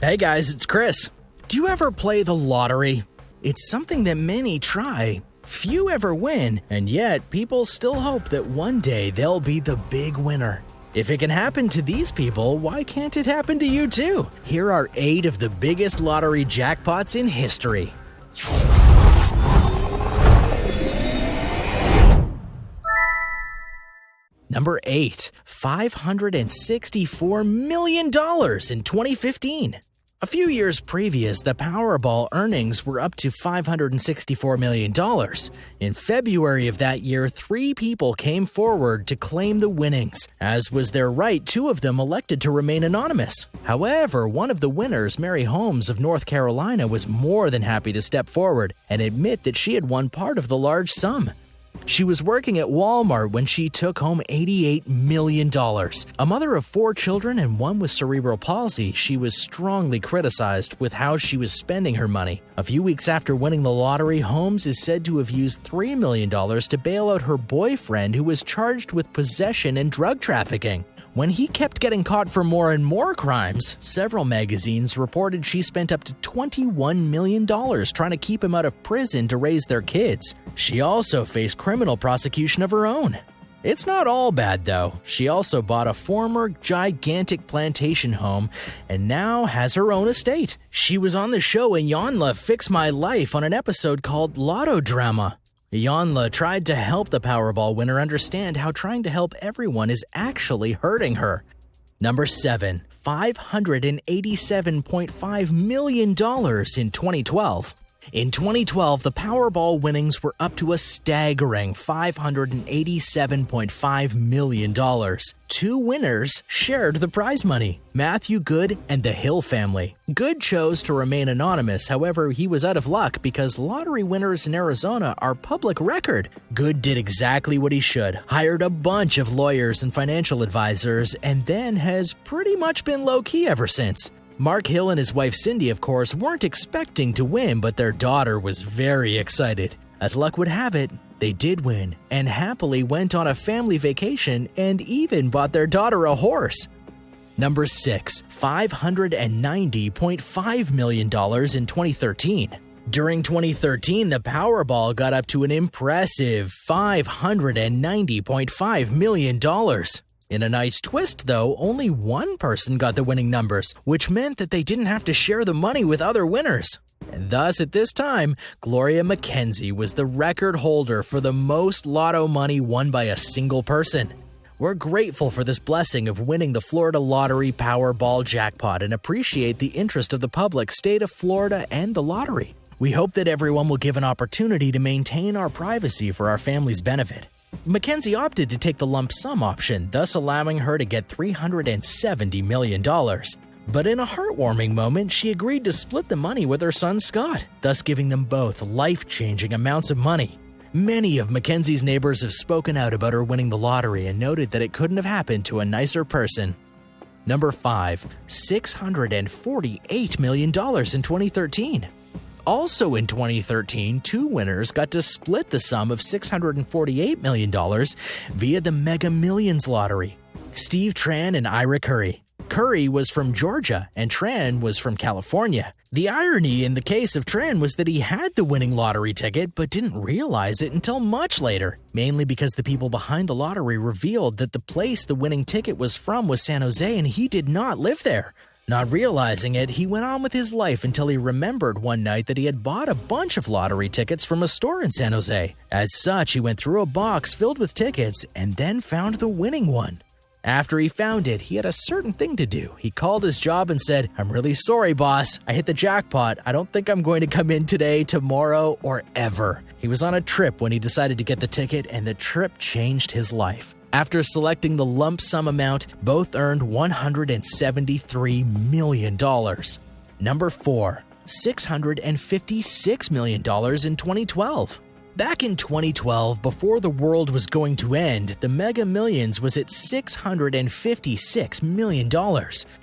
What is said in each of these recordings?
Hey guys, it's Chris. Do you ever play the lottery? It's something that many try. Few ever win, and yet people still hope that one day they'll be the big winner. If it can happen to these people, why can't it happen to you too? Here are 8 of the biggest lottery jackpots in history. Number 8, $564 million in 2015. A few years previous, the Powerball earnings were up to $564 million. In February of that year, 3 people came forward to claim the winnings. As was their right, 2 of them elected to remain anonymous. However, one of the winners, Mary Holmes of North Carolina, was more than happy to step forward and admit that she had won part of the large sum. She was working at Walmart when she took home $88 million. A mother of 4 children and one with cerebral palsy, she was strongly criticized with how she was spending her money. A few weeks after winning the lottery, Holmes is said to have used $3 million to bail out her boyfriend who was charged with possession and drug trafficking. When he kept getting caught for more and more crimes, several magazines reported she spent up to $21 million trying to keep him out of prison to raise their kids. She also faced criminal prosecution of her own. It's not all bad, though. She also bought a former gigantic plantation home and now has her own estate. She was on the show Iyanla Fix My Life on an episode called Lotto Drama. Iyanla tried to help the Powerball winner understand how trying to help everyone is actually hurting her. Number 7, $587.5 million in 2012. In 2012, the Powerball winnings were up to a staggering $587.5 million. 2 winners shared the prize money, Matthew Good and the Hill family. Good chose to remain anonymous, however, he was out of luck because lottery winners in Arizona are public record. Good did exactly what he should, hired a bunch of lawyers and financial advisors, and then has pretty much been low-key ever since. Mark Hill and his wife Cindy, of course, weren't expecting to win, but their daughter was very excited. As luck would have it, they did win and happily went on a family vacation and even bought their daughter a horse. Number 6, $590.5 million in 2013. During 2013, the Powerball got up to an impressive $590.5 million. In a nice twist, though, only one person got the winning numbers, which meant that they didn't have to share the money with other winners. And thus, at this time, Gloria McKenzie was the record holder for the most lotto money won by a single person. We're grateful for this blessing of winning the Florida Lottery Powerball jackpot and appreciate the interest of the public, state of Florida, and the lottery. We hope that everyone will give an opportunity to maintain our privacy for our family's benefit. Mackenzie opted to take the lump sum option, thus allowing her to get $370 million. But in a heartwarming moment, she agreed to split the money with her son Scott, thus giving them both life-changing amounts of money. Many of Mackenzie's neighbors have spoken out about her winning the lottery and noted that it couldn't have happened to a nicer person. Number 5, $648 million in 2013. Also in 2013, 2 winners got to split the sum of $648 million via the Mega Millions lottery. Steve Tran and Ira Curry. Curry was from Georgia and Tran was from California. The irony in the case of Tran was that he had the winning lottery ticket but didn't realize it until much later, mainly because the people behind the lottery revealed that the place the winning ticket was from was San Jose and he did not live there. Not realizing it, he went on with his life until he remembered one night that he had bought a bunch of lottery tickets from a store in San Jose. As such, he went through a box filled with tickets and then found the winning one. After he found it, he had a certain thing to do. He called his job and said, "I'm really sorry, boss. I hit the jackpot. I don't think I'm going to come in today, tomorrow, or ever." He was on a trip when he decided to get the ticket, and the trip changed his life. After selecting the lump sum amount, both earned $173 million. Number 4, $656 million in 2012. Back in 2012, before the world was going to end, the Mega Millions was at $656 million.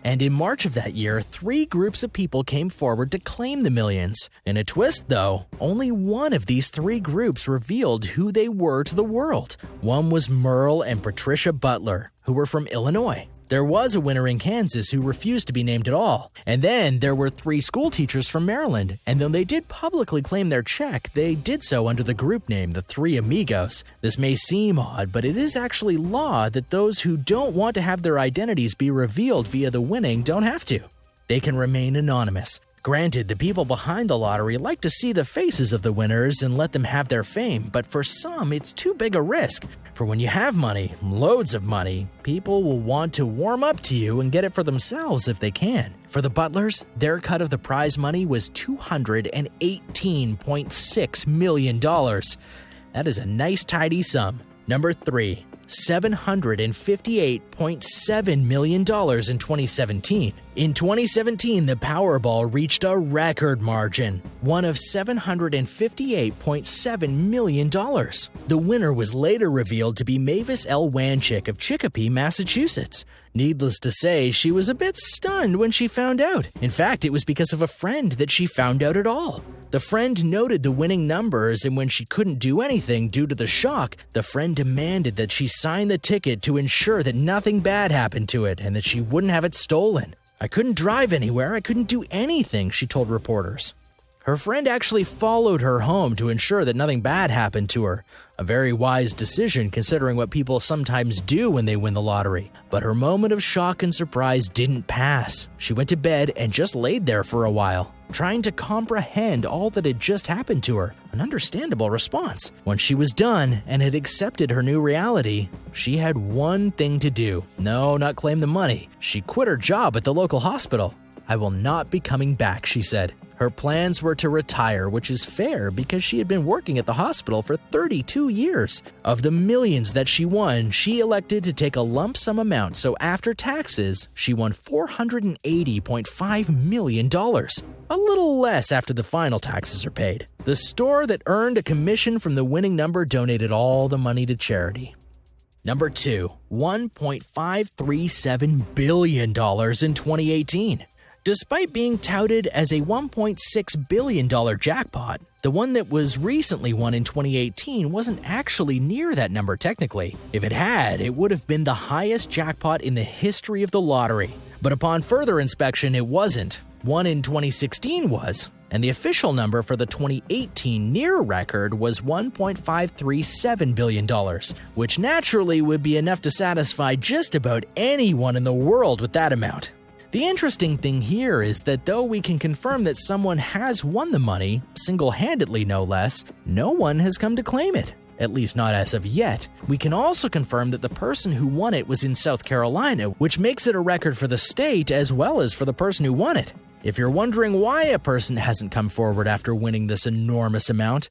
And in March of that year, 3 groups of people came forward to claim the millions. In a twist, though, only one of these 3 groups revealed who they were to the world. One was Merle and Patricia Butler, who were from Illinois. There was a winner in Kansas who refused to be named at all. And then there were 3 school teachers from Maryland, and though they did publicly claim their check, they did so under the group name, the Three Amigos. This may seem odd, but it is actually law that those who don't want to have their identities be revealed via the winning don't have to. They can remain anonymous. Granted, the people behind the lottery like to see the faces of the winners and let them have their fame, but for some, it's too big a risk. For when you have money, loads of money, people will want to warm up to you and get it for themselves if they can. For the Butlers, their cut of the prize money was $218.6 million. That is a nice tidy sum. Number 3. $758.7 million in 2017. In 2017, the Powerball reached a record margin, one of $758.7 million. The winner was later revealed to be Mavis L. Wanchik of Chicopee, Massachusetts. Needless to say, she was a bit stunned when she found out. In fact, it was because of a friend that she found out at all. The friend noted the winning numbers, and when she couldn't do anything due to the shock, the friend demanded that she sign the ticket to ensure that nothing bad happened to it and that she wouldn't have it stolen. "I couldn't drive anywhere, I couldn't do anything," she told reporters. Her friend actually followed her home to ensure that nothing bad happened to her. A very wise decision considering what people sometimes do when they win the lottery. But her moment of shock and surprise didn't pass. She went to bed and just laid there for a while, trying to comprehend all that had just happened to her. An understandable response. When she was done and had accepted her new reality, she had one thing to do. No, not claim the money. She quit her job at the local hospital. "I will not be coming back," she said. Her plans were to retire, which is fair because she had been working at the hospital for 32 years. Of the millions that she won, she elected to take a lump sum amount, so after taxes, she won $480.5 million. A little less after the final taxes are paid. The store that earned a commission from the winning number donated all the money to charity. Number 2, $1.537 billion in 2018. Despite being touted as a $1.6 billion jackpot, the one that was recently won in 2018 wasn't actually near that number technically. If it had, it would have been the highest jackpot in the history of the lottery. But upon further inspection, it wasn't. One in 2016 was, and the official number for the 2018 near record was $1.537 billion, which naturally would be enough to satisfy just about anyone in the world with that amount. The interesting thing here is that though we can confirm that someone has won the money, single-handedly no less, no one has come to claim it, at least not as of yet. We can also confirm that the person who won it was in South Carolina, which makes it a record for the state as well as for the person who won it. If you're wondering why a person hasn't come forward after winning this enormous amount,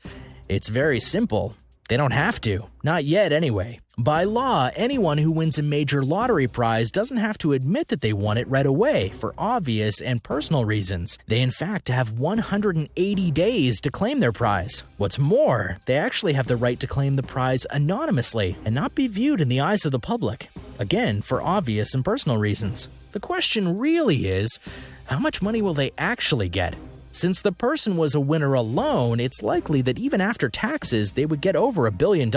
it's very simple. They don't have to. Not yet, anyway. By law, anyone who wins a major lottery prize doesn't have to admit that they won it right away for obvious and personal reasons. They in fact have 180 days to claim their prize. What's more, they actually have the right to claim the prize anonymously and not be viewed in the eyes of the public. Again, for obvious and personal reasons. The question really is, how much money will they actually get? Since the person was a winner alone, it's likely that even after taxes, they would get over $1 billion.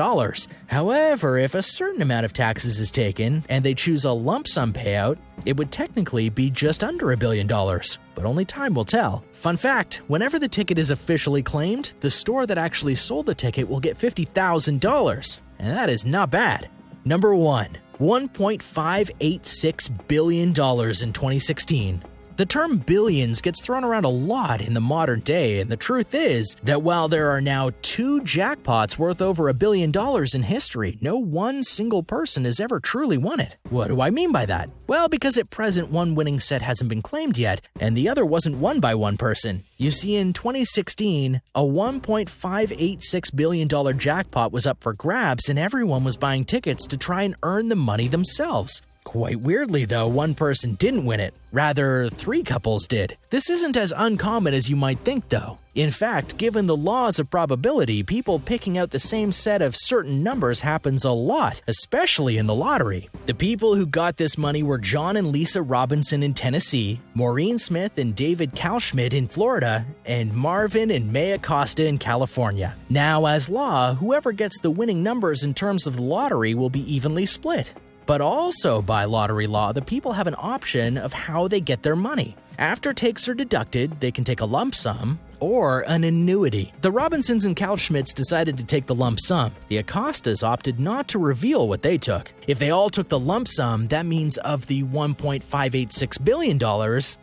However, if a certain amount of taxes is taken and they choose a lump sum payout, it would technically be just under $1 billion. But only time will tell. Fun fact, whenever the ticket is officially claimed, the store that actually sold the ticket will get $50,000. And that is not bad. Number 1, $1.586 billion in 2016. The term billions gets thrown around a lot in the modern day, and the truth is that while there are now 2 jackpots worth over $1 billion in history, no one single person has ever truly won it. What do I mean by that? Well, because at present one winning set hasn't been claimed yet, and the other wasn't won by one person. You see, in 2016, a $1.586 billion jackpot was up for grabs, and everyone was buying tickets to try and earn the money themselves. Quite weirdly, though, one person didn't win it. Rather, 3 couples did. This isn't as uncommon as you might think, though. In fact, given the laws of probability, people picking out the same set of certain numbers happens a lot, especially in the lottery. The people who got this money were John and Lisa Robinson in Tennessee, Maureen Smith and David Kalschmidt in Florida, and Marvin and Maya Costa in California. Now, as law, whoever gets the winning numbers in terms of the lottery will be evenly split. But also by lottery law, the people have an option of how they get their money. After takes are deducted, they can take a lump sum or an annuity. The Robinsons and Kalschmidts decided to take the lump sum. The Acostas opted not to reveal what they took. If they all took the lump sum, that means of the $1.586 billion,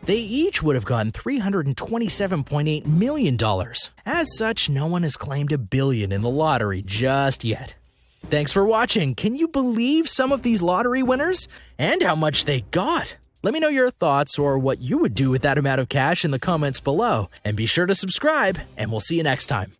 they each would have gotten $327.8 million. As such, no one has claimed $1 billion in the lottery just yet. Thanks for watching. Can you believe some of these lottery winners? And how much they got? Let me know your thoughts or what you would do with that amount of cash in the comments below. And be sure to subscribe, and we'll see you next time.